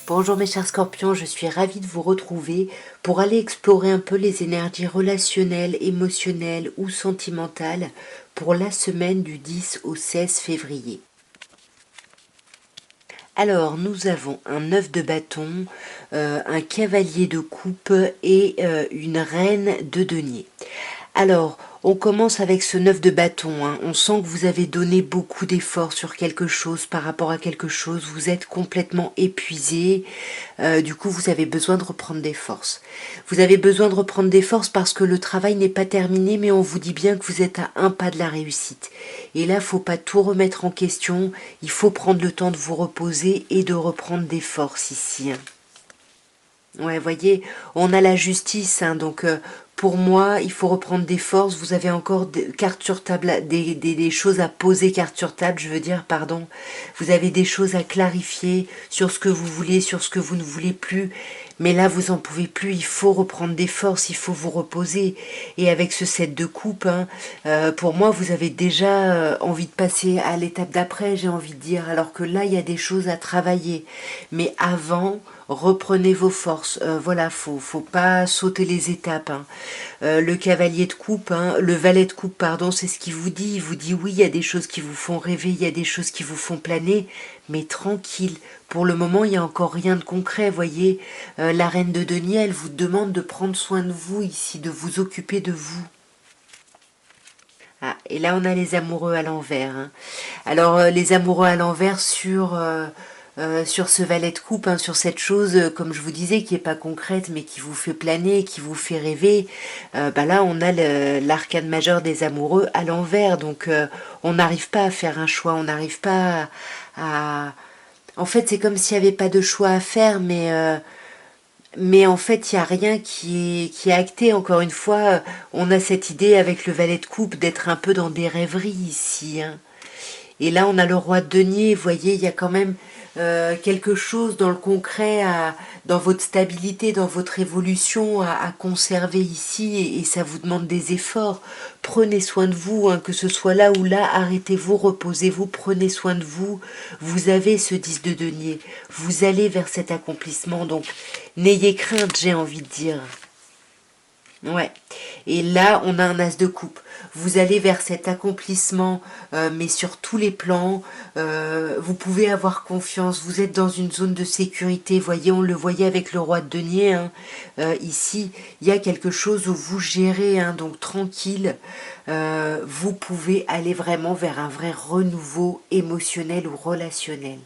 Bonjour mes chers scorpions, je suis ravie de vous retrouver pour aller explorer un peu les énergies relationnelles, émotionnelles ou sentimentales pour la semaine du 10 au 16 février. Alors, nous avons un 9 de bâton, un cavalier de coupe et une reine de denier. Alors, on commence avec ce 9 de bâton, hein. On sent que vous avez donné beaucoup d'efforts sur quelque chose, par rapport à quelque chose. Vous êtes complètement épuisé. Du coup, vous avez besoin de reprendre des forces. Vous avez besoin de reprendre des forces parce que le travail n'est pas terminé, mais on vous dit bien que vous êtes à un pas de la réussite. Et là, faut pas tout remettre en question. Il faut prendre le temps de vous reposer et de reprendre des forces ici, hein. Ouais, voyez, on a la justice, hein, donc pour moi, il faut reprendre des forces. Vous avez encore des cartes sur table, des choses à poser, cartes sur table, je veux dire, pardon. Vous avez des choses à clarifier sur ce que vous voulez, sur ce que vous ne voulez plus. Mais là, vous en pouvez plus, il faut reprendre des forces, il faut vous reposer. Et avec ce set de coupe, hein, pour moi, vous avez déjà envie de passer à l'étape d'après, j'ai envie de dire. Alors que là, il y a des choses à travailler. Mais avant, reprenez vos forces. Voilà, faut pas sauter les étapes, hein. Le cavalier de coupe, hein, le valet de coupe, pardon, c'est ce qu'il vous dit. Il vous dit oui, il y a des choses qui vous font rêver, il y a des choses qui vous font planer, mais tranquille. Pour le moment, il n'y a encore rien de concret, voyez. La reine de denier, elle vous demande de prendre soin de vous ici, de vous occuper de vous. Ah, et là, on a les amoureux à l'envers, hein. Alors, les amoureux à l'envers sur ce valet de coupe, hein, sur cette chose, comme je vous disais, qui n'est pas concrète, mais qui vous fait planer, qui vous fait rêver, bah là, on a l'arcane majeur des amoureux à l'envers. Donc, on n'arrive pas à faire un choix, on n'arrive pas à... En fait, c'est comme s'il n'y avait pas de choix à faire, mais en fait, il n'y a rien qui est acté. Encore une fois, on a cette idée avec le valet de coupe d'être un peu dans des rêveries ici, hein. Et là, on a le roi de denier. Vous voyez, il y a quand même quelque chose dans le concret, dans votre stabilité, dans votre évolution à conserver ici. Et ça vous demande des efforts. Prenez soin de vous, hein, que ce soit là ou là. Arrêtez-vous, reposez-vous, prenez soin de vous. Vous avez ce 10 de denier. Vous allez vers cet accomplissement. Donc, n'ayez crainte, j'ai envie de dire. Ouais. Et là, on a un as de coupe. Vous allez vers cet accomplissement, mais sur tous les plans. Vous pouvez avoir confiance. Vous êtes dans une zone de sécurité. Voyez, on le voyait avec le roi de denier, hein. Ici, il y a quelque chose où vous gérez, hein, donc tranquille. Vous pouvez aller vraiment vers un vrai renouveau émotionnel ou relationnel.